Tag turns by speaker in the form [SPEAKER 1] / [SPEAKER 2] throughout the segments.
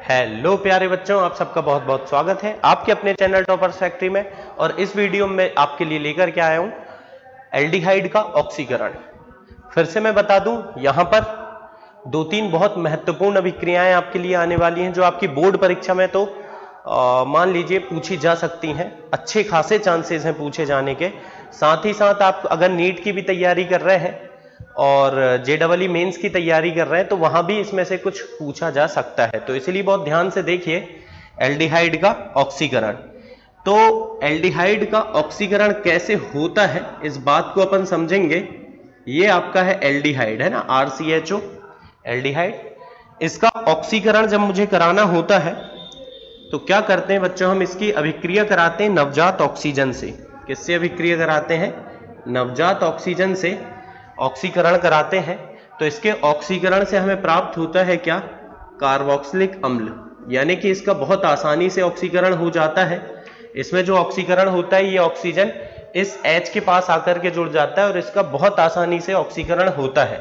[SPEAKER 1] Hello प्यारे बच्चों, आप सबका बहुत बहुत स्वागत है आपके अपने चैनल टॉपर्स फैक्ट्री में। और इस वीडियो में आपके लिए लेकर के आया हूं एल्डिहाइड का ऑक्सीकरण। फिर से मैं बता दूं, यहां पर दो तीन बहुत महत्वपूर्ण अभिक्रियाएं आपके लिए आने वाली हैं जो आपकी बोर्ड परीक्षा में तो मान लीजिए पूछी जा सकती हैं। अच्छे खासे चांसेस हैं पूछे जाने के। साथ ही साथ आप अगर नीट की भी तैयारी कर रहे हैं और JEE मेंस की तैयारी कर रहे हैं तो वहां भी इसमें से कुछ पूछा जा सकता है, तो इसलिए बहुत ध्यान से देखिए एल्डिहाइड का ऑक्सीकरण। तो एल्डिहाइड का ऑक्सीकरण कैसे होता है इस बात को अपन समझेंगे। ये आपका है एल्डिहाइड, है ना, RCHO एल्डिहाइड। इसका ऑक्सीकरण जब मुझे कराना होता है तो क्या करते हैं बच्चों, हम इसकी अभिक्रिया कराते हैं नवजात ऑक्सीजन से। किससे अभिक्रिया कराते हैं? नवजात ऑक्सीजन से ऑक्सीकरण कराते हैं। तो इसके ऑक्सीकरण से हमें प्राप्त होता है क्या? कार्बोक्सिलिक अम्ल, यानी कि इसका बहुत आसानी से ऑक्सीकरण हो जाता है। इसमें जो ऑक्सीकरण होता है ये ऑक्सीजन इस H के पास आकर के जुड़ जाता है और इसका बहुत आसानी से ऑक्सीकरण होता है।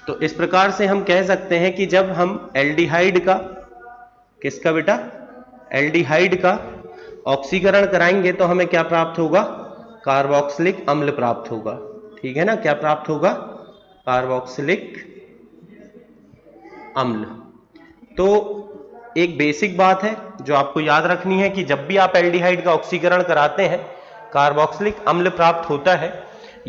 [SPEAKER 1] तो इस प्रकार से हम कह सकते हैं कि जब हम एल्डिहाइड का, किसका बेटा? एल्डिहाइड का ऑक्सीकरण कराएंगे तो हमें क्या प्राप्त होगा? कार्बोक्सिलिक अम्ल प्राप्त होगा। ठीक है ना, क्या प्राप्त होगा? कार्बोक्सिलिक अम्ल। तो एक बेसिक बात है जो आपको याद रखनी है कि जब भी आप एल्डिहाइड का ऑक्सीकरण कराते हैं कार्बोक्सिलिक अम्ल प्राप्त होता है।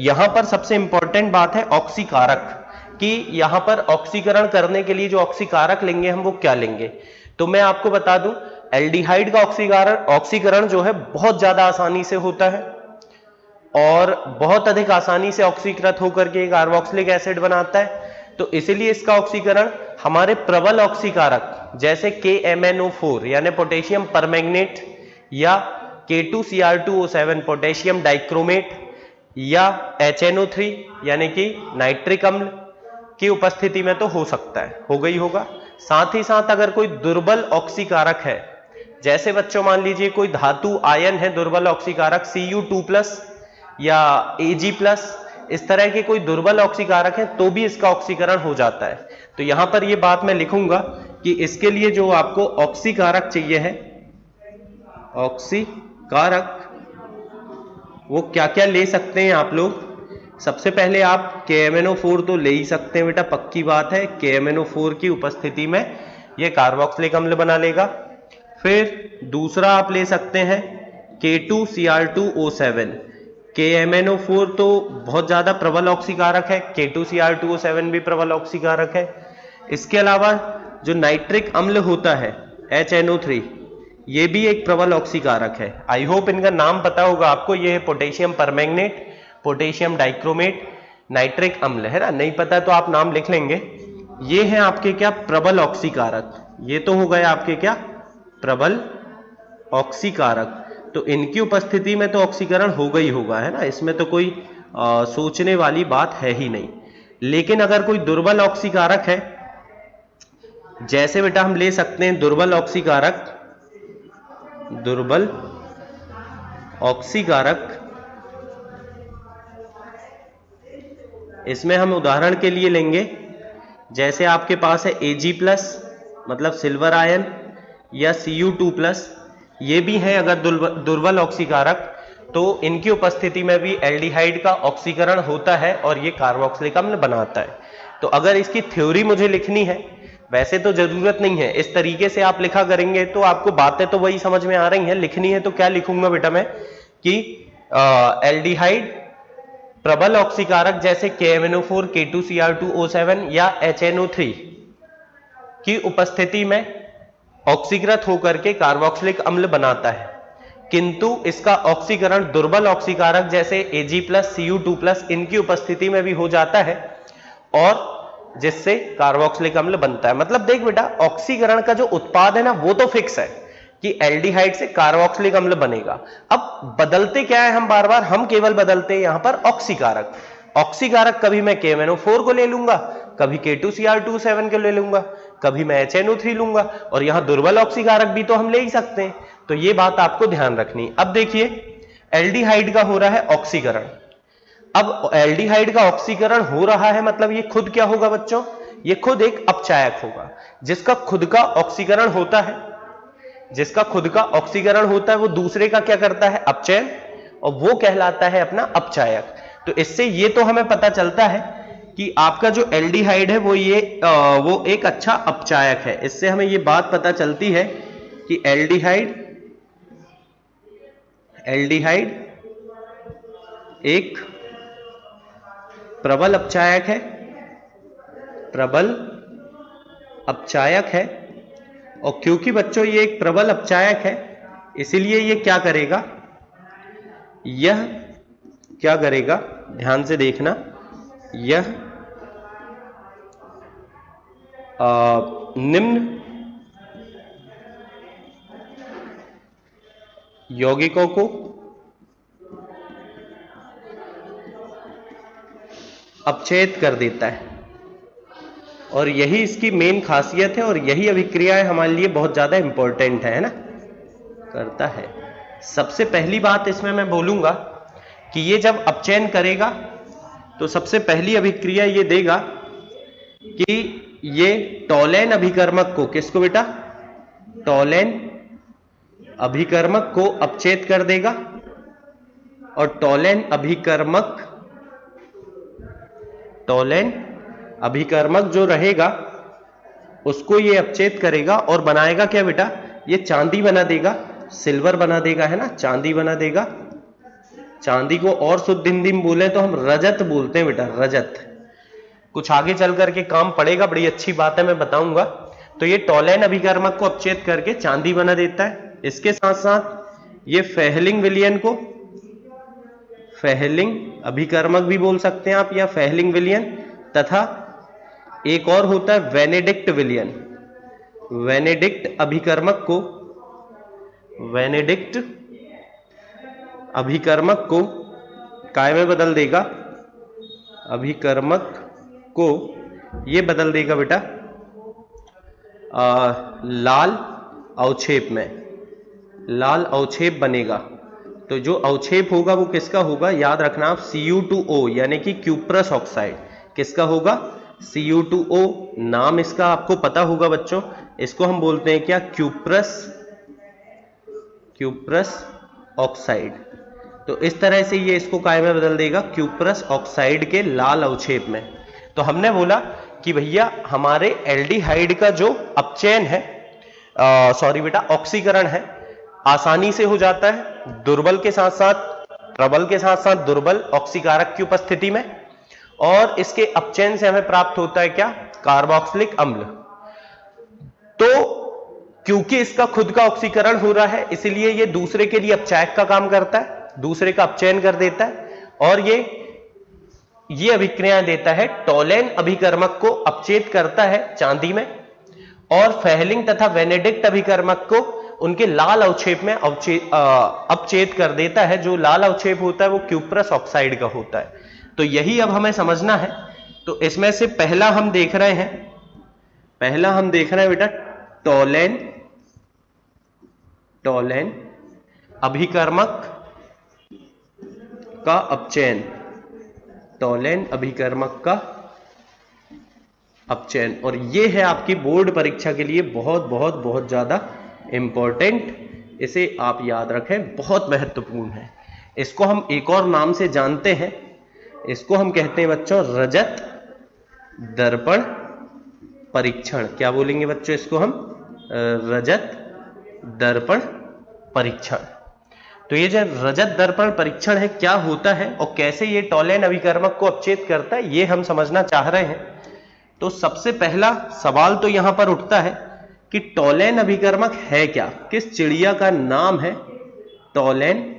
[SPEAKER 1] यहां पर सबसे इंपॉर्टेंट बात है ऑक्सीकारक, कि यहां पर ऑक्सीकरण करने के लिए जो ऑक्सीकारक लेंगे हम वो क्या लेंगे। तो मैं आपको बता दूं, एल्डिहाइड का ऑक्सीकरण जो है बहुत ज्यादा आसानी से होता है और बहुत अधिक आसानी से ऑक्सीकृत होकर के कार्बोक्सिलिक एसिड बनाता है। तो इसीलिए इसका ऑक्सीकरण हमारे प्रबल ऑक्सीकारक जैसे KMnO4 यानी पोटेशियम परमैंगनेट या K2Cr2O7 पोटेशियम डाइक्रोमेट या HNO3 यानी कि नाइट्रिक अम्ल की उपस्थिति में तो हो सकता है, हो गई होगा। साथ ही साथ अगर कोई दुर्बल ऑक्सीकारक है, जैसे बच्चों मान लीजिए कोई धातु आयन है दुर्बल ऑक्सीकारक Cu2+ या Ag+, इस तरह के कोई दुर्बल ऑक्सीकारक है तो भी इसका ऑक्सीकरण हो जाता है। तो यहां पर यह बात मैं लिखूंगा कि इसके लिए जो आपको ऑक्सीकारक चाहिए है, ऑक्सीकारक, वो क्या क्या ले सकते हैं आप लोग। सबसे पहले आप KMnO4 तो ले ही सकते हैं बेटा, पक्की बात है। KMnO4 की उपस्थिति में यह कार्बोक्सिलिक अम्ल बना लेगा। फिर दूसरा आप ले सकते हैं K2Cr2O7। KMnO4 तो बहुत ज्यादा प्रबल ऑक्सीकारक है, K2Cr2O7 भी प्रबल ऑक्सीकारक है। इसके अलावा जो नाइट्रिक अम्ल होता है HNO3, ये भी एक प्रबल ऑक्सीकारक है। आई होप इनका नाम पता होगा आपको। ये है potassium permanganate, potassium dichromate, nitric अम्ल, है ना। नहीं पता तो आप नाम लिख लेंगे। ये है आपके क्या? प्रबल ऑक्सीकारक। ये तो हो गए आपके क्या? प्रबल ऑक्सीकारक। तो इनकी उपस्थिति में तो ऑक्सीकरण होगा ही होगा, है ना, इसमें तो कोई सोचने वाली बात है ही नहीं। लेकिन अगर कोई दुर्बल ऑक्सीकारक है, जैसे बेटा हम ले सकते हैं दुर्बल ऑक्सीकारक, दुर्बल ऑक्सीकारक, इसमें हम उदाहरण के लिए लेंगे, जैसे आपके पास है Ag+ मतलब सिल्वर आयन या Cu2+, ये भी है अगर दुर्बल ऑक्सीकारक, तो इनकी उपस्थिति में भी एल्डिहाइड का ऑक्सीकरण होता है और ये कार्बोक्सिलिक अम्ल बनाता है। तो अगर इसकी थ्योरी मुझे लिखनी है, वैसे तो जरूरत नहीं है, इस तरीके से आप लिखा करेंगे तो आपको बातें तो वही समझ में आ रही हैं। लिखनी है तो क्या लिखूंगा बेटा मैं कि एल्डिहाइड प्रबल ऑक्सीकारक जैसे KMnO4, K2Cr2O7 या HNO3 की उपस्थिति में ऑक्सीकृत होकर के कार्बोक्सिलिक अम्ल बनाता है, किंतु इसका ऑक्सीकरण दुर्बल ऑक्सीकारक जैसे Ag+, Cu2+ इनकी उपस्थिति में भी हो जाता है और जिससे कार्बोक्सिलिक अम्ल बनता है। मतलब देख बेटा, ऑक्सीकरण का जो उत्पाद है ना वो तो फिक्स है कि एल्डिहाइड से कार्बोक्सिलिक अम्ल बनेगा। अब बदलते क्या है हम बार बार, हम केवल बदलते हैं यहां पर ऑक्सीकारक। ऑक्सीकारक कभी मैं KMnO4 को ले लूंगा, कभी K2Cr2O7 को ले लूंगा, कभी मैं HNO3 लूंगा, और यहां दुर्बल ऑक्सीकारक भी तो हम ले ही सकते हैं। तो ये बात आपको ध्यान रखनी। अब देखिए एल्डिहाइड का हो रहा है ऑक्सीकरण। अब एल्डिहाइड का ऑक्सीकरण हो रहा है मतलब ये खुद क्या होगा बच्चों, ये खुद एक अपचायक होगा। जिसका खुद का ऑक्सीकरण होता है, जिसका खुद का ऑक्सीकरण होता है, वो दूसरे का क्या करता है? अपचयन, और वो कहलाता है अपना अपचायक। तो इससे ये तो हमें पता चलता है कि आपका जो एल्डिहाइड है वो वो एक अच्छा अपचायक है। इससे हमें ये बात पता चलती है कि एल्डिहाइड एक प्रबल अपचायक है, प्रबल अपचायक है। और क्योंकि बच्चों ये एक प्रबल अपचायक है, इसीलिए ये क्या करेगा? यह क्या करेगा? ध्यान से देखना, यह निम्न यौगिकों को अपचयित कर देता है, और यही इसकी मेन खासियत है, और यही अभिक्रियाएं हमारे लिए बहुत ज्यादा इंपॉर्टेंट है ना, करता है। सबसे पहली बात इसमें मैं बोलूंगा कि ये जब अपचयन करेगा तो सबसे पहली अभिक्रिया ये देगा कि ये टॉलेन अभिकर्मक को, किसको बेटा? टॉलेन अभिकर्मक को अपचयित कर देगा, और टॉलेन अभिकर्मक जो रहेगा उसको ये अपचयित करेगा और बनाएगा क्या बेटा? ये चांदी बना देगा, सिल्वर बना देगा, है ना, चांदी बना देगा। चांदी को और शुद्ध हिंदी में बोले तो हम रजत बोलते हैं बेटा, रजत। कुछ आगे चल करके काम पड़ेगा, बड़ी अच्छी बात है, मैं बताऊंगा। तो ये टॉलेन अभिकर्मक को अपचयित करके चांदी बना देता है। इसके साथ साथ ये फेहलिंग विलयन को, फेहलिंग अभिकर्मक भी बोल सकते हैं आप, या फेहलिंग विलयन, तथा एक और होता है वेनेडिक्ट विलयन। वेनेडिक्ट अभिकर्मक को काय में बदल देगा? अभिकर्मक को ये बदल देगा बेटा लाल अवक्षेप में, लाल अवक्षेप बनेगा। तो जो अवक्षेप होगा वो किसका होगा? याद रखना आप, Cu2O यानी कि क्यूप्रस ऑक्साइड। किसका होगा? Cu2O। नाम इसका आपको पता होगा बच्चों, इसको हम बोलते हैं क्या? Cuprous oxide. तो इस तरह से ये इसको काय में बदल देगा? क्यूप्रस ऑक्साइड के लाल अवक्षेप में। तो हमने बोला कि भैया हमारे एल्डिहाइड का जो अपचयन है, सॉरी बेटा, ऑक्सीकरण है, आसानी से हो जाता है दुर्बल के साथ साथ, प्रबल के साथ साथ दुर्बल ऑक्सीकारक की उपस्थिति में। और इसके अपचयन से हमें प्राप्त होता है क्या? कार्बोक्सिलिक अम्ल। तो क्योंकि इसका खुद का ऑक्सीकरण हो रहा है, इसलिए ये दूसरे के लिए अपचायक का काम करता है, दूसरे का अपचयन कर देता है, और ये अभिक्रियाएं देता है। टॉलेन अभिकर्मक को अपचेत करता है चांदी में, और फेहलिंग तथा वेनेडिक्ट अभिकर्मक को उनके लाल अवक्षेप में अपचेत कर देता है। जो लाल अवक्षेप होता है वो क्यूप्रस ऑक्साइड का होता है। तो यही अब हमें समझना है। तो इसमें से पहला हम देख रहे हैं बेटा टॉलेन अभिकर्मक का अपचयन, टॉलेन अभिकर्मक का अपचयन। और ये है आपकी बोर्ड परीक्षा के लिए बहुत बहुत बहुत ज्यादा इंपॉर्टेंट। इसे आप याद रखें, बहुत महत्वपूर्ण है। इसको हम एक और नाम से जानते हैं, इसको हम कहते हैं बच्चों रजत दर्पण परीक्षण। क्या बोलेंगे बच्चों इसको हम? रजत दर्पण परीक्षण। तो ये जो रजत दर्पण परीक्षण है, क्या होता है और कैसे ये टॉलेन अभिकर्मक को अपचेत करता है, ये हम समझना चाह रहे हैं। तो सबसे पहला सवाल तो यहां पर उठता है कि टॉलेन अभिकर्मक है क्या? किस चिड़िया का नाम है टॉलेन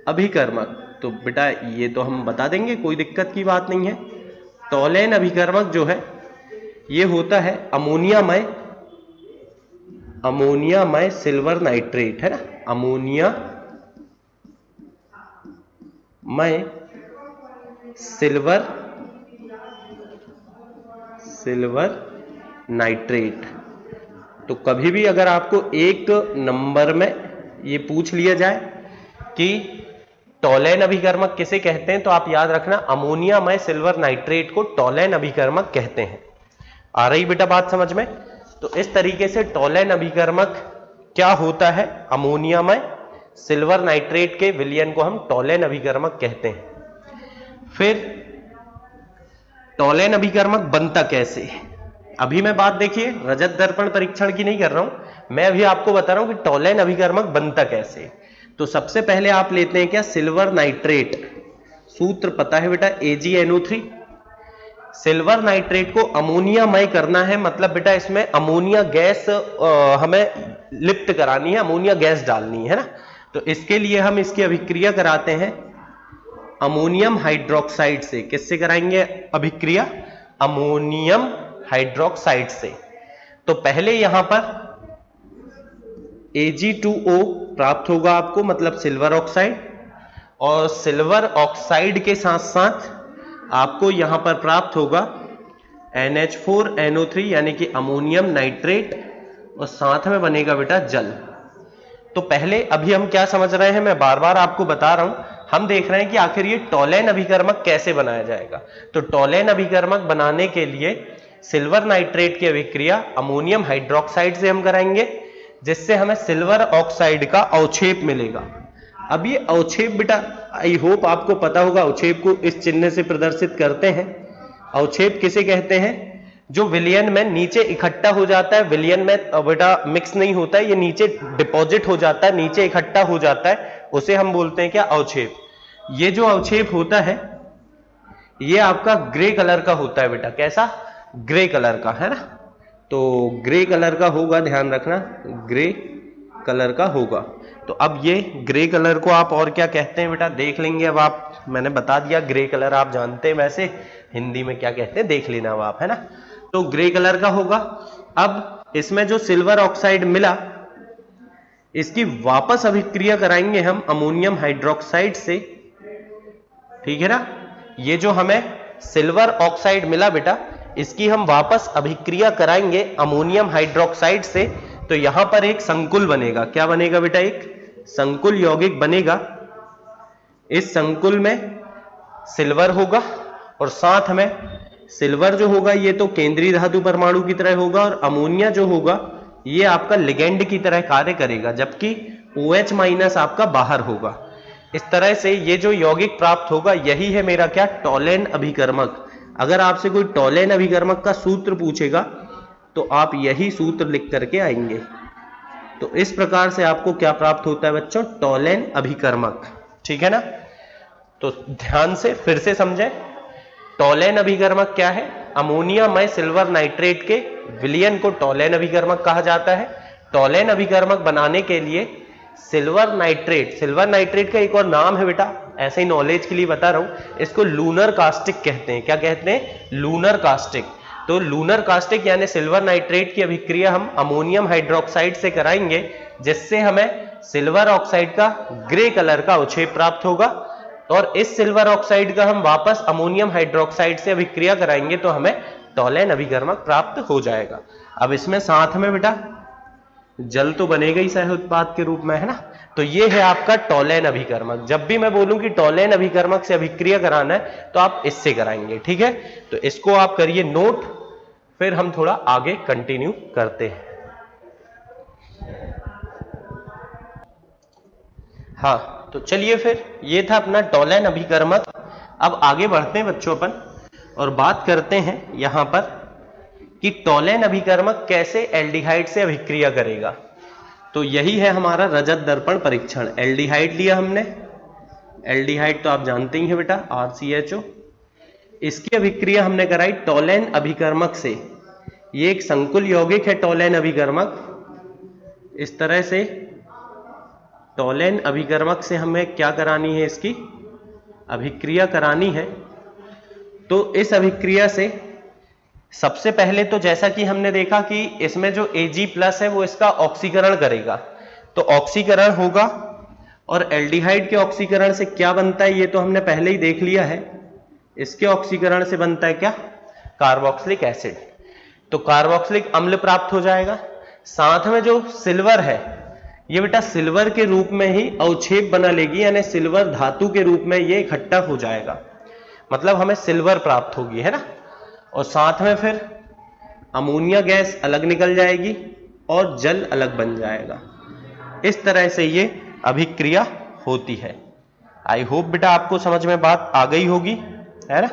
[SPEAKER 1] अभिकर्मक? तो बेटा ये तो हम बता देंगे, कोई दिक्कत की बात नहीं है। टॉलेन अभिकर्मक जो है ये होता है अमोनियामय सिल्वर नाइट्रेट, है ना, अमोनियामय सिल्वर नाइट्रेट। तो कभी भी अगर आपको एक नंबर में ये पूछ लिया जाए कि टॉलेन अभिकर्मक किसे कहते हैं, तो आप याद रखना अमोनियामय सिल्वर नाइट्रेट को टॉलेन अभिकर्मक कहते हैं। आ रही बेटा बात समझ में? तो इस तरीके से टोलेन अभिकर्मक क्या होता है, अमोनिया में सिल्वर नाइट्रेट के विलयन को हम टोलेन अभिकर्मक कहते हैं। फिर टोलेन अभिकर्मक बनता कैसे, अभी मैं बात देखिए रजत दर्पण परीक्षण की नहीं कर रहा हूं, मैं अभी आपको बता रहा हूं कि टोलेन अभिकर्मक बनता कैसे। तो सबसे पहले आप लेते हैं क्या, सिल्वर नाइट्रेट, सूत्र पता है बेटा AgNO3। सिल्वर नाइट्रेट को अमोनियामय करना है, मतलब बेटा इसमें अमोनिया गैस हमें लिप्त करानी है, अमोनिया गैस डालनी है ना। तो इसके लिए हम इसकी अभिक्रिया कराते हैं अमोनियम हाइड्रोक्साइड से। किससे कराएंगे अभिक्रिया, अमोनियम हाइड्रोक्साइड से। तो पहले यहां पर Ag2O प्राप्त होगा आपको, मतलब सिल्वर ऑक्साइड, और सिल्वर ऑक्साइड के साथ साथ आपको यहां पर प्राप्त होगा NH4NO3 यानी कि अमोनियम नाइट्रेट, और साथ में बनेगा बेटा जल। तो पहले अभी हम क्या समझ रहे हैं, मैं बार बार आपको बता रहा हूं, हम देख रहे हैं कि आखिर ये टोलेन अभिकर्मक कैसे बनाया जाएगा। तो टोलेन अभिकर्मक बनाने के लिए सिल्वर नाइट्रेट की अभिक्रिया अमोनियम हाइड्रोक्साइड से हम कराएंगे, जिससे हमें सिल्वर ऑक्साइड का अवक्षेप मिलेगा। अब ये अवक्षेप बेटा आई होप आपको पता होगा, अवक्षेप को इस चिन्ह से प्रदर्शित करते हैं। अवक्षेप किसे कहते हैं, जो विलयन में नीचे इकट्ठा हो जाता है, विलयन में बेटा मिक्स नहीं होता है, ये नीचे डिपॉजिट हो जाता है, नीचे इकट्ठा हो जाता है, उसे हम बोलते हैं क्या, अवक्षेप। ये जो अवक्षेप होता है ये आपका ग्रे कलर का होता है बेटा, कैसा, ग्रे कलर का, है ना। तो ग्रे कलर का होगा, ध्यान रखना ग्रे कलर का होगा। तो अब ये ग्रे कलर को आप और क्या कहते हैं बेटा, देख लेंगे अब आप, मैंने बता दिया ग्रे कलर आप जानते हैं, वैसे हिंदी में क्या कहते हैं देख लेना अब आप, है ना। तो ग्रे कलर का होगा। अब इसमें जो सिल्वर ऑक्साइड मिला, इसकी वापस अभिक्रिया कराएंगे हम अमोनियम हाइड्रोक्साइड से, ठीक है ना। ये जो हमें सिल्वर ऑक्साइड मिला बेटा, इसकी हम वापस अभिक्रिया कराएंगे अमोनियम हाइड्रोक्साइड से। तो यहां पर एक संकुल बनेगा, क्या बनेगा बेटा, एक संकुल यौगिक बनेगा। इस संकुल में सिल्वर होगा, और साथ में सिल्वर जो होगा ये तो केंद्रीय धातु परमाणु की तरह होगा, और अमोनिया जो होगा ये आपका लिगेंड की तरह कार्य करेगा, जबकि OH- आपका बाहर होगा। इस तरह से ये जो यौगिक प्राप्त होगा यही है मेरा क्या, टोलेन अभिकर्मक। अगर आपसे कोई टोलेन अभिकर्मक का सूत्र पूछेगा तो आप यही सूत्र लिख करके आएंगे। तो इस प्रकार से आपको क्या प्राप्त होता है बच्चों, टोलेन अभिकर्मक, ठीक है ना। तो ध्यान से फिर से समझें, टोलेन अभिकर्मक क्या है, अमोनिया में सिल्वर नाइट्रेट के विलयन को टोलेन अभिकर्मक कहा जाता है। टोलेन अभिकर्मक बनाने के लिए सिल्वर नाइट्रेट का एक और नाम है बेटा, ऐसे ही नॉलेज के लिए बता रहा हूं, इसको लूनर कास्टिक कहते हैं। क्या कहते हैं, लूनर कास्टिक। तो लूनर कास्टिक यानी सिल्वर नाइट्रेट की अभिक्रिया हम अमोनियम हाइड्रोक्साइड से कराएंगे, जिससे हमें सिल्वर ऑक्साइड का ग्रे कलर का अवक्षेप प्राप्त होगा, और इस सिल्वर ऑक्साइड का हम वापस अमोनियम हाइड्रोक्साइड से अभिक्रिया कराएंगे तो हमें टोलेन अभिकर्मक प्राप्त हो जाएगा। अब इसमें साथ में बेटा जल तो बनेगा ही सह उत्पाद के रूप में, है ना। तो ये है आपका टोलेन अभिकर्मक। जब भी मैं बोलूं कि टोलेन अभिकर्मक से अभिक्रिया कराना है तो आप इससे कराएंगे, ठीक है। तो इसको आप करिए नोट, फिर हम थोड़ा आगे कंटिन्यू करते हैं। हाँ, तो चलिए फिर ये था अपना टोलेन अभिकर्मक। अब आगे बढ़ते हैं बच्चों अपन, और बात करते हैं यहां पर कि टोलेन अभिकर्मक कैसे एल्डिहाइड से अभिक्रिया करेगा। तो यही है हमारा रजत दर्पण परीक्षण। एल्डिहाइड लिया हमने, एल्डिहाइड तो आप जानते ही हैं बेटा, RCHO। इसकी अभिक्रिया हमने कराई टोलेन अभिकर्मक से। ये एक संकुल यौगिक है टोलेन अभिकर्मक। इस तरह से टोलेन अभिकर्मक से हमें क्या करानी है, इसकी अभिक्रिया करानी है। तो इस अभिक्रिया से सबसे पहले तो जैसा कि हमने देखा कि इसमें जो Ag+ है वो इसका ऑक्सीकरण करेगा, तो ऑक्सीकरण होगा, और एल्डिहाइड के ऑक्सीकरण से क्या बनता है ये तो हमने पहले ही देख लिया है। इसके ऑक्सीकरण से बनता है क्या, कार्बोक्सिलिक एसिड। तो कार्बोक्सिलिक अम्ल प्राप्त हो जाएगा। साथ में जो सिल्वर है ये बेटा सिल्वर के रूप में ही अवक्षेप बना लेगी, यानी सिल्वर धातु के रूप में ये इकट्ठा हो जाएगा, मतलब हमें सिल्वर प्राप्त होगी, है ना। और साथ में फिर अमोनिया गैस अलग निकल जाएगी और जल अलग बन जाएगा। इस तरह से ये अभिक्रिया होती है। आई होप बेटा आपको समझ में बात आ गई होगी, है ना।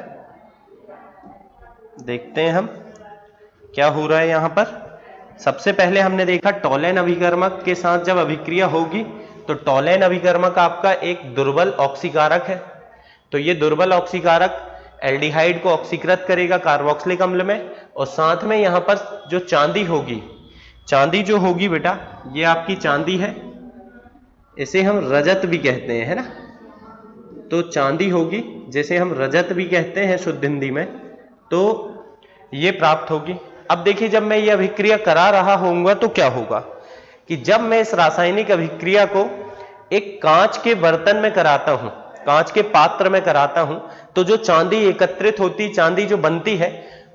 [SPEAKER 1] देखते हैं हम क्या हो रहा है यहां पर। सबसे पहले हमने देखा टॉलेन अभिकर्मक के साथ जब अभिक्रिया होगी तो टॉलेन अभिकर्मक आपका एक दुर्बल ऑक्सीकारक है। तो ये दुर्बल ऑक्सीकारक एल्डिहाइड को ऑक्सीकृत करेगा कार्बोक्सिलिक अम्ल में, और साथ में यहां पर जो चांदी होगी, चांदी जो होगी बेटा ये आपकी चांदी है, इसे हम रजत भी कहते हैं, है ना। तो चांदी होगी जैसे हम रजत भी कहते हैं शुद्ध हिंदी में, तो ये प्राप्त होगी। अब देखिए जब मैं ये अभिक्रिया करा रहा होऊंगा तो क्या होगा कि जब मैं इस रासायनिक अभिक्रिया को एक कांच के बर्तन में कराता हूं, कांच के पात्र में कराता हूं, तो जो चांदी एकत्रित होती, चांदी जो बनती है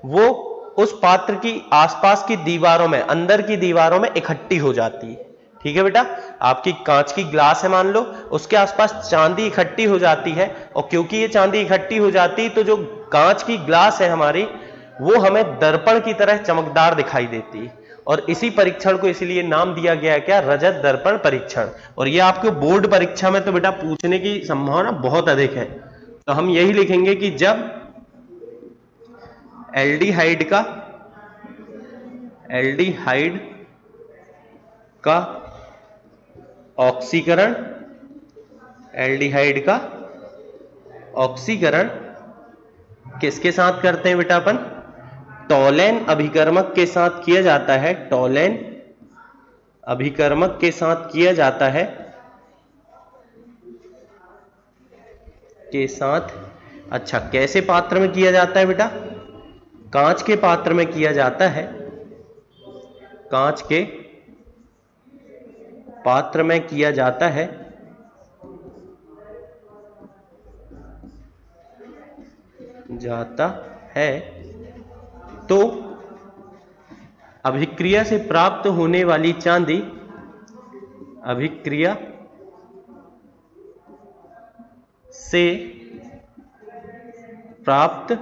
[SPEAKER 1] वो उस पात्र की आसपास की दीवारों में, अंदर की दीवारों में इकट्ठी हो जाती है। ठीक है बेटा, आपकी कांच की ग्लास है मान लो, उसके आसपास चांदी इकट्ठी हो जाती है, और क्योंकि ये चांदी इकट्ठी हो जाती है तो जो कांच की ग्लास है हमारी वो हमें दर्पण की तरह चमकदार दिखाई देती है। और इसी परीक्षण को इसलिए नाम दिया गया है क्या, रजत दर्पण परीक्षण। और ये आपके बोर्ड परीक्षा में तो बेटा पूछने की संभावना बहुत अधिक है। तो हम यही लिखेंगे कि जब एल्डिहाइड का ऑक्सीकरण, एल्डिहाइड का ऑक्सीकरण किसके साथ करते हैं बेटा अपन, टॉलेन अभिकर्मक के साथ किया जाता है, टॉलेन अभिकर्मक के साथ किया जाता है, के साथ। अच्छा, कैसे पात्र में किया जाता है बेटा, कांच के पात्र में किया जाता है, कांच के पात्र में किया जाता है। तो अभिक्रिया से प्राप्त होने वाली चांदी, अभिक्रिया से प्राप्त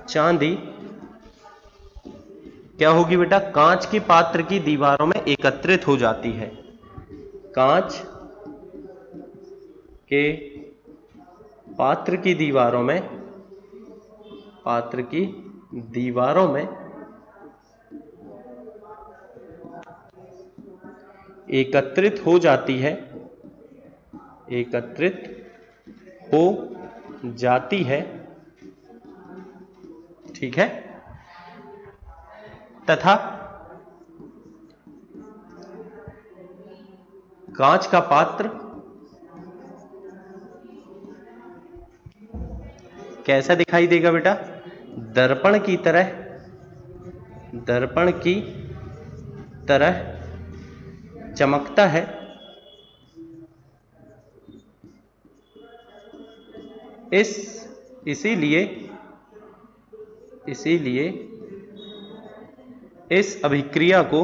[SPEAKER 1] चांदी क्या होगी बेटा, कांच के पात्र की दीवारों में एकत्रित हो जाती है, कांच के पात्र की दीवारों में, पात्र की दीवारों में एकत्रित हो जाती है, एकत्रित हो जाती है। ठीक है, तथा कांच का पात्र कैसा दिखाई देगा बेटा, दर्पण की तरह, दर्पण की तरह चमकता है। इसीलिए इस अभिक्रिया को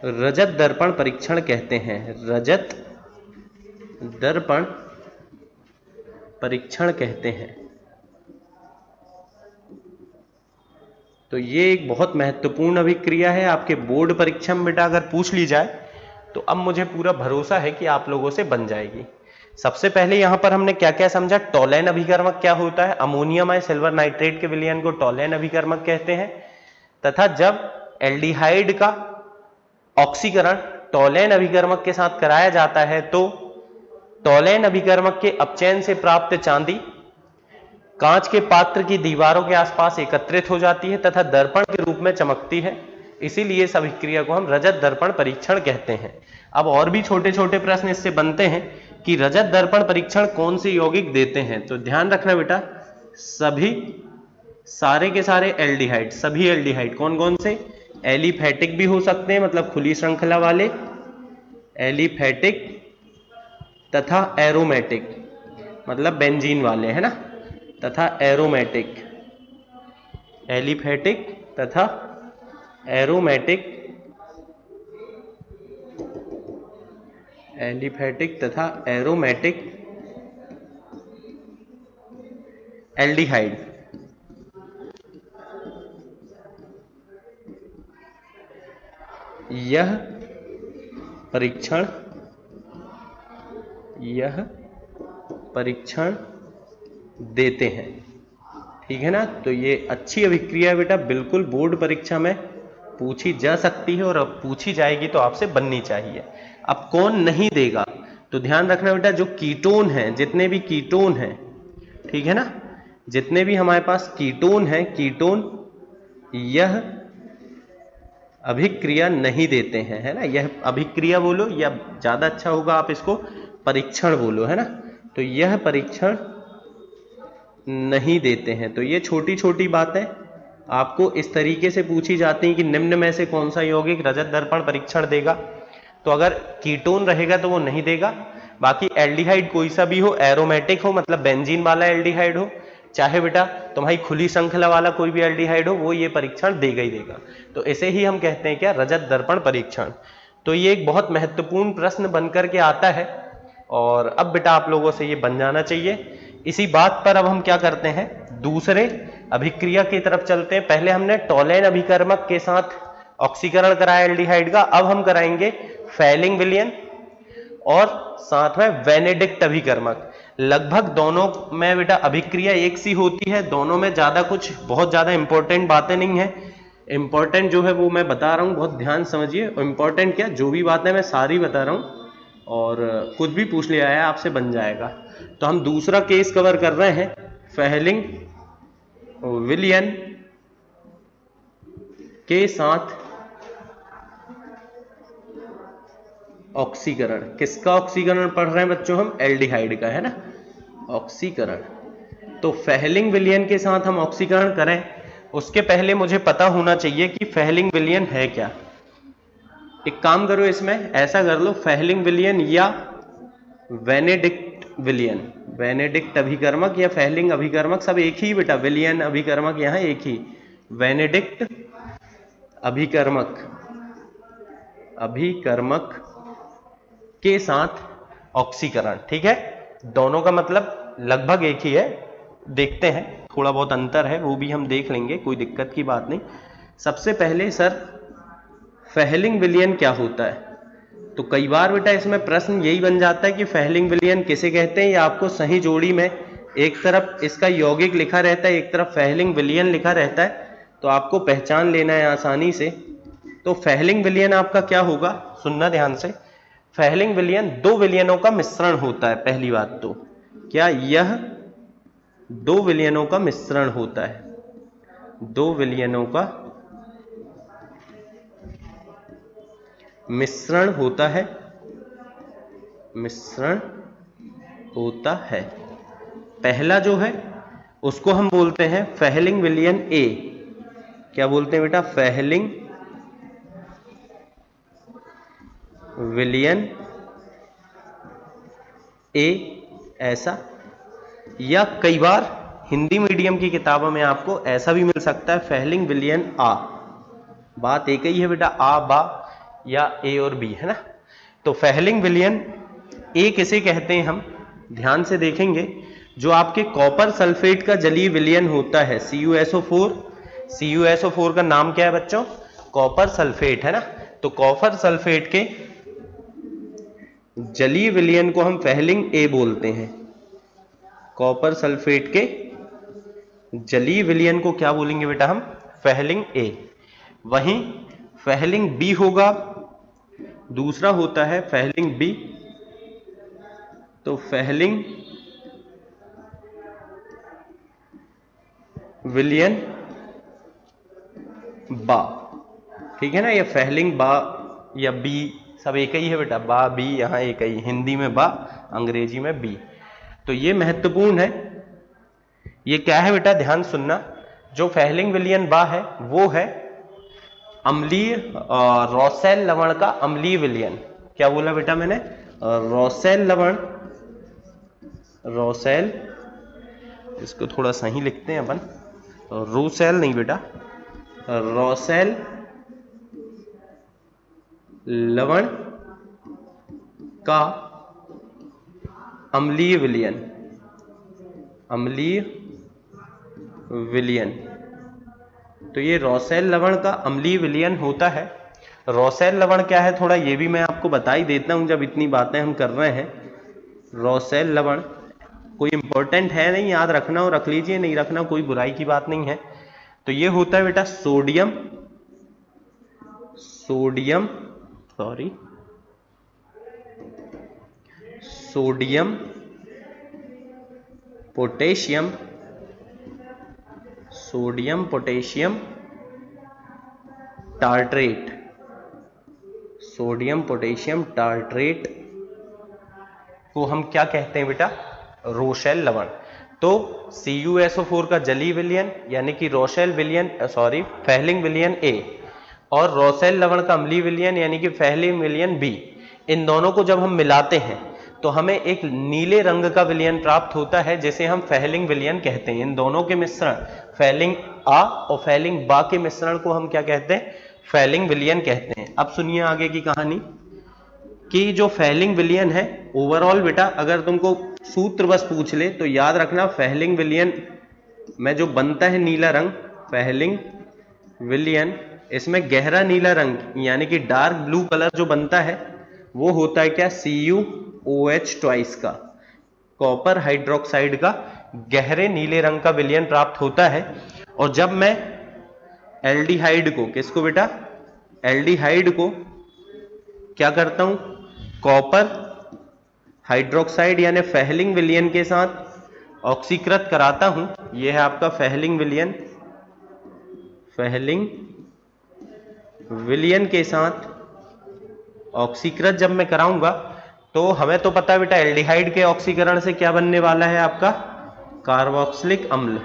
[SPEAKER 1] रजत दर्पण परीक्षण कहते हैं, रजत दर्पण परीक्षण कहते हैं। तो ये एक बहुत महत्वपूर्ण अभिक्रिया है, आपके बोर्ड परीक्षा में बेटा अगर पूछ ली जाए तो अब मुझे पूरा भरोसा है कि आप लोगों से बन जाएगी। सबसे पहले यहां पर हमने क्या क्या समझा, टॉलेन अभिकर्मक क्या होता है, अमोनियम या सिल्वर नाइट्रेट के विलयन को टॉलेन अभिकर्मक कहते हैं। तथा जब एल्डिहाइड का ऑक्सीकरण टॉलेन अभिकर्मक के साथ कराया जाता है तो टॉलेन अभिकर्मक के अपचयन से प्राप्त चांदी कांच के पात्र की दीवारों के आसपास एकत्रित हो जाती है तथा दर्पण के रूप में चमकती है। इसीलिए इस अभिक्रिया को हम रजत दर्पण परीक्षण कहते हैं। अब और भी छोटे छोटे प्रश्न इससे बनते हैं कि रजत दर्पण परीक्षण कौन से यौगिक देते हैं। तो ध्यान रखना बेटा, सभी सारे के सारे एल्डिहाइड, सभी एल्डिहाइड कौन कौन से, एलिफेटिक भी हो सकते हैं, मतलब खुली श्रृंखला वाले एलिफेटिक, तथा एरोमेटिक मतलब बेंजीन वाले, है ना, तथा एरोमेटिक, एलिफेटिक तथा एरोमेटिक, एलिफेटिक तथा एरोमेटिक एल्डिहाइड, यह परीक्षण देते हैं। ठीक है ना। तो ये अच्छी अभिक्रिया है बेटा, बिल्कुल बोर्ड परीक्षा में पूछी जा सकती है और अब पूछी जाएगी तो आपसे बननी चाहिए। अब कौन नहीं देगा, तो ध्यान रखना बेटा, जो कीटोन है, जितने भी कीटोन हैं, ठीक है ना, जितने भी हमारे पास कीटोन हैं, कीटोन यह अभिक्रिया नहीं देते हैं, है ना। यह अभिक्रिया बोलो या ज्यादा अच्छा होगा आप इसको परीक्षण बोलो, है ना। तो यह परीक्षण नहीं देते हैं। तो ये छोटी छोटी बातें आपको इस तरीके से पूछी जाती हैं कि निम्न में से कौन सा यौगिक रजत दर्पण परीक्षण देगा। तो अगर कीटोन रहेगा तो वो नहीं देगा। बाकी एल्डिहाइड कोई सा भी हो, एरोमेटिक हो मतलब बेंजीन वाला एल्डिहाइड हो, चाहे बेटा तुम्हारी खुली श्रृंखला वाला कोई भी एल्डिहाइड हो, वो ये परीक्षण देगा ही देगा। तो इसे ही हम कहते हैं क्या, रजत दर्पण परीक्षण। तो ये एक बहुत महत्वपूर्ण प्रश्न बनकर के आता है और अब बेटा आप लोगों से ये बन जाना चाहिए। इसी बात पर अब हम क्या करते हैं, दूसरे अभिक्रिया की तरफ चलते हैं। पहले हमने टोलेन अभिकर्मक के साथ ऑक्सीकरण कराया एल्डिहाइड का, अब हम कराएंगे फेलिंग विलयन और साथ में वेनेडिक्ट अभिकर्मक। लगभग दोनों में बेटा अभिक्रिया एक सी होती है, दोनों में ज्यादा कुछ बहुत ज्यादा इंपॉर्टेंट बातें नहीं है। इंपॉर्टेंट जो है वो मैं बता रहा हूं, बहुत ध्यान समझिए। इंपॉर्टेंट क्या, जो भी बातें मैं सारी बता रहा हूं और कुछ भी पूछ लिया है आपसे बन जाएगा। तो हम दूसरा केस कवर कर रहे हैं, फेलिंग विलयन के साथ ऑक्सीकरण। किसका ऑक्सीकरण पढ़ रहे हैं बच्चों हम, एल्डिहाइड का, है ना, ऑक्सीकरण। तो फेलिंग विलयन के साथ हम ऑक्सीकरण करें, उसके पहले मुझे पता होना चाहिए कि फेलिंग विलयन है क्या। एक काम करो, इसमें ऐसा कर लो, फेलिंग विलयन या वेनेडिक्ट विलयन, वेनेडिक्ट अभिकर्मक या फेलिंग अभिकर्मक सब एक ही बेटा, विलयन अभिकर्मक यहां एक ही, वेनेडिक्ट अभिकर्मक, अभिकर्मक के साथ ऑक्सीकरण। ठीक है, दोनों का मतलब लगभग एक ही है, देखते हैं थोड़ा बहुत अंतर है, वो भी हम देख लेंगे, कोई दिक्कत की बात नहीं। सबसे पहले सर फेलिंग विलयन क्या होता है, तो कई बार बेटा इसमें प्रश्न यही बन जाता है कि फेलिंग विलयन किसे कहते हैं, या आपको सही जोड़ी में एक तरफ इसका यौगिक लिखा रहता है, एक तरफ फेलिंग विलयन लिखा रहता है, तो आपको पहचान लेना है आसानी से। तो फेलिंग विलयन आपका क्या होगा, सुनना ध्यान से। फेलिंग विलयन दो विलयनों का मिश्रण होता है। पहली बात तो क्या, यह दो विलयनों का मिश्रण होता है, दो विलयनों का मिश्रण होता है, मिश्रण होता है। पहला जो है उसको हम बोलते हैं फेलिंग विलयन ए। क्या बोलते हैं बेटा, फेलिंग विलयन ए, ऐसा। या कई बार हिंदी मीडियम की किताबों में आपको ऐसा भी मिल सकता है, फेलिंग विलयन आ। बात एक ही है बेटा, आ बा या ए और बी, है ना। तो फेलिंग विलयन ए किसे कहते हैं हम ध्यान से देखेंगे, जो आपके कॉपर सल्फेट का जलीय विलयन होता है CuSO4। CuSO4 का नाम क्या है बच्चों, कॉपर सल्फेट, है ना। तो कॉपर सल्फेट के जलीय विलयन को हम फेलिंग ए बोलते हैं। कॉपर सल्फेट के जलीय विलयन को क्या बोलेंगे बेटा हम, फेलिंग ए। वहीं फेलिंग बी होगा, दूसरा होता है फेलिंग बी। तो फेलिंग विलयन बा, ठीक है ना। ये फेलिंग बा या बी सब एक ही है बेटा, बा बी यहां एक ही, हिंदी में बा, अंग्रेजी में बी। तो ये महत्वपूर्ण है। ये क्या है बेटा, ध्यान सुनना, जो फेलिंग विलयन बा है वो है अम्लीय रोसेल लवण का अम्लीय विलयन। क्या बोला बेटा मैंने, रोसेल लवण, रोसेल, इसको थोड़ा सही लिखते हैं अपन, रोसेल नहीं बेटा, रोसेल लवण का अम्लीय विलयन, अम्लीय विलयन। तो ये रोसेल लवण का अम्लीय विलयन होता है। रोसेल लवण क्या है थोड़ा ये भी मैं आपको बता ही देता हूं जब इतनी बातें हम कर रहे हैं। रोसेल लवण कोई इंपॉर्टेंट है नहीं, याद रखना हो रख लीजिए, नहीं रखना कोई बुराई की बात नहीं है। तो ये होता है बेटा सोडियम पोटेशियम टार्ट्रेट को हम क्या कहते हैं बेटा? रोसेल लवण। तो CuSO4 का जलीय विलयन यानी कि फेहलिंग विलयन A और रोसेल लवण का अम्लीय विलयन यानी कि फेहलिंग विलयन B, इन दोनों को जब हम मिलाते हैं तो हमें एक नीले रंग का विलयन प्राप्त होता है जिसे हम फेहलिंग विलयन कहते हैं। इन दोनों के मिश्रण फेहलिंग A और फेहलिंग B के मिश्रण को हम क्या कहते हैं? फेहलिंग विलयन कहते हैं। अब सुनिए आगे की कहानी कि जो फेहलिंग विलयन है ओवरऑल बेटा अगर तुमको सूत्र बस पूछ ले तो याद रखना, फेहलिंग विलयन में जो बनता है नीला रंग, फेहलिंग विलयन, इसमें गहरा नीला रंग यानी कि डार्क ब्लू कलर जो बनता है वो होता है क्या? CuOH का, कॉपर हाइड्रोक्साइड का गहरे नीले रंग का विलयन प्राप्त होता है। और जब मैं एल्डिहाइड को, किसको बेटा? एल्डिहाइड को क्या करता हूं? कॉपर हाइड्रोक्साइड यानी फेहलिंग विलयन के साथ ऑक्सीकृत कराता हूं। यह है आपका फेहलिंग विलयन के साथ ऑक्सीकृत जब मैं कराऊंगा तो हमें तो पता है बेटा एल्डिहाइड के ऑक्सीकरण से क्या बनने वाला है आपका? कार्बोक्सिलिक अम्ल।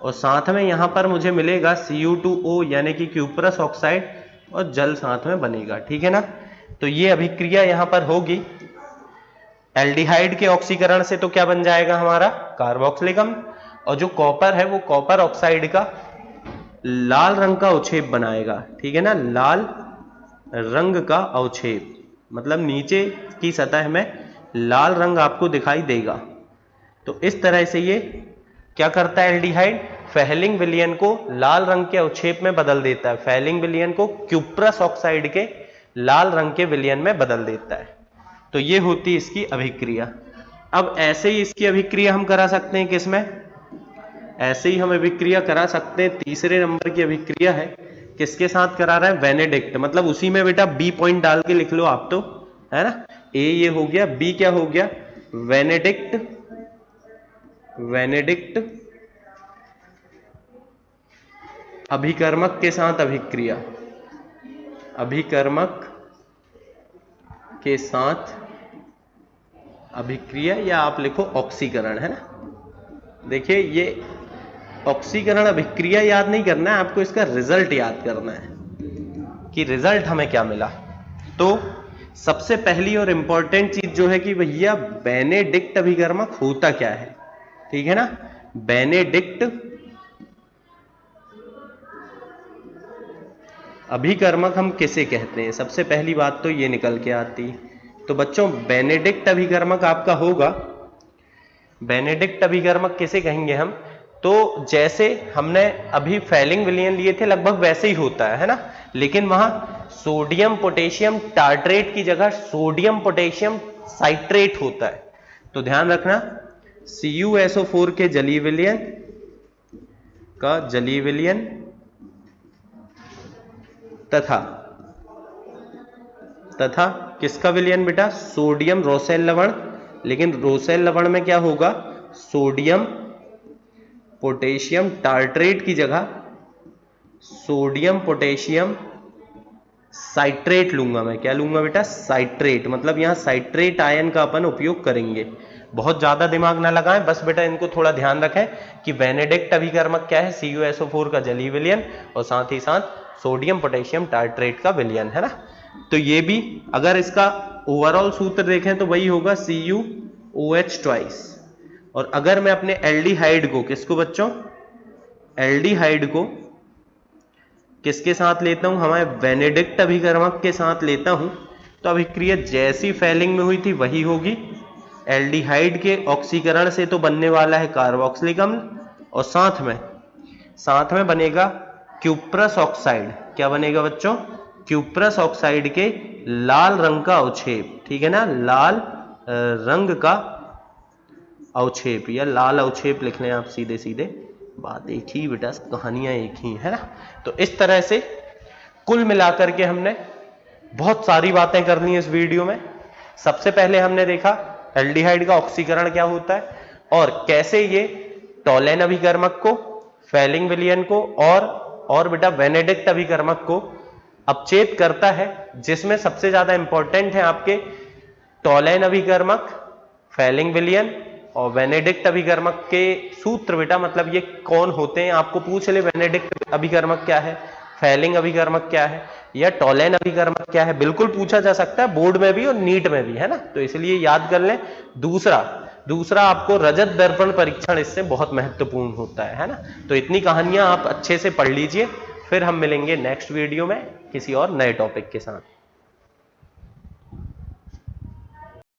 [SPEAKER 1] और साथ में यहां पर मुझे मिलेगा Cu2O यानी कि क्यूपरस ऑक्साइड और जल साथ में बनेगा, ठीक है ना। तो ये अभिक्रिया यहां पर होगी एल्डिहाइड के ऑक्सीकरण से, तो क्या बन जाएगा हमारा? कार्बोक्सिलिक अम्ल। और जो कॉपर है वो कॉपर ऑक्साइड का लाल रंग का अवक्षेप बनाएगा, ठीक है ना, लाल रंग का अवक्षेप, मतलब नीचे की सतह में लाल रंग आपको दिखाई देगा। तो इस तरह से ये क्या करता है? एल्डिहाइड फेहलिंग विलयन को लाल रंग के अवक्षेप में बदल देता है, फेहलिंग विलयन को क्यूप्रस ऑक्साइड के लाल रंग के विलयन में बदल देता है। तो ये होती है इसकी अभिक्रिया। अब ऐसे ही इसकी अभिक्रिया हम करा सकते हैं किसमें? ऐसे ही हम अभिक्रिया करा सकते हैं, तीसरे नंबर की अभिक्रिया है, किसके साथ करा रहा है? वेनेडिक्ट। मतलब उसी में बेटा B पॉइंट डाल के लिख लो आप, तो है ना, A ये हो गया, B क्या हो गया? वेनेडिक्ट अभिकर्मक के साथ अभिक्रिया, अभिकर्मक के साथ अभिक्रिया, या आप लिखो ऑक्सीकरण, है ना। देखिए ये ऑक्सीकरण अभिक्रिया याद नहीं करना है आपको, इसका रिजल्ट याद करना है कि रिजल्ट हमें क्या मिला। तो सबसे पहली और इंपॉर्टेंट चीज जो है कि भैया बेनेडिक्ट अभिकर्मक होता क्या है, ठीक है ना। बेनेडिक्ट अभिकर्मक हम किसे कहते हैं? सबसे पहली बात तो ये निकल के आती। तो बच्चों बेनेडिक्ट अभिकर्मक आपका होगा, बेनेडिक्ट अभिकर्मक किसे कहेंगे हम? तो जैसे हमने अभी फेहलिंग विलयन लिए थे लगभग वैसे ही होता है ना, लेकिन वहां सोडियम पोटेशियम टार्ट्रेट की जगह सोडियम पोटेशियम साइट्रेट होता है। तो ध्यान रखना CuSO4 के जलीय विलयन तथा किसका विलयन बेटा? सोडियम रोसेल लवण। लेकिन रोसेल लवण में क्या होगा? सोडियम पोटेशियम टार्ट्रेट की जगह सोडियम पोटेशियम साइट्रेट लूंगा मैं। क्या लूंगा बेटा? साइट्रेट। मतलब यहां साइट्रेट आयन का अपन उपयोग करेंगे। बहुत ज्यादा दिमाग ना लगाएं, बस बेटा इनको थोड़ा ध्यान रखें कि बेनेडिक्ट अभिकर्मक क्या है? CuSO4 का जलीय विलयन और साथ ही साथ सोडियम पोटेशियम टार्ट्रेट का विलयन, है ना। तो ये भी अगर इसका ओवरऑल सूत्र देखें तो वही होगा CuOH। और अगर मैं अपने एल्डिहाइड को, किसको बच्चों? एल्डिहाइड को किसके साथ लेता हूं? हमारे बेनेडिक्ट अभिकर्मक के साथ लेता हूं, तो अभिक्रिया जैसी फेहलिंग में हुई थी वही होगी। एल्डिहाइड के ऑक्सीकरण से तो बनने वाला है कार्बोक्सिलिक अम्ल और साथ में साथ में बनेगा क्यूप्रस ऑक्साइड। क्या बनेगा बच्चों? क्यूप्रस ऑक्साइड के लाल रंग का अवक्षेप, ठीक है ना, लाल रंग का अवक्षेप या लाल अवक्षेप लिख लें आप सीधे सीधे, बात एक ही बेटा, कहानियां एक ही है ना। तो इस तरह से कुल मिलाकर के हमने बहुत सारी बातें करनी है इस वीडियो में। सबसे पहले हमने देखा एल्डिहाइड का ऑक्सीकरण क्या होता है और कैसे ये टॉलेन अभिकर्मक को, फेलिंग विलयन को और बेटा बेनेडिक्ट अभिकर्मक को अपचेत करता है, जिसमें सबसे ज्यादा इंपॉर्टेंट है आपके टॉलेन अभिकर्मक, फेलिंग विलयन और बेनेडिक्ट अभिकर्मक के सूत्र बेटा, मतलब ये कौन होते हैं, आपको पूछ ले बेनेडिक्ट अभिकर्मक क्या है, फेलिंग अभिकर्मक क्या है या टॉलेन अभिकर्मक क्या है, बिल्कुल पूछा जा सकता है बोर्ड में भी और नीट में भी, है ना। तो इसलिए याद कर लें। दूसरा आपको रजत दर्पण परीक्षण इससे बहुत महत्वपूर्ण होता है ना। तो इतनी कहानियां आप अच्छे से पढ़ लीजिए, फिर हम मिलेंगे नेक्स्ट वीडियो में किसी और नए टॉपिक के साथ।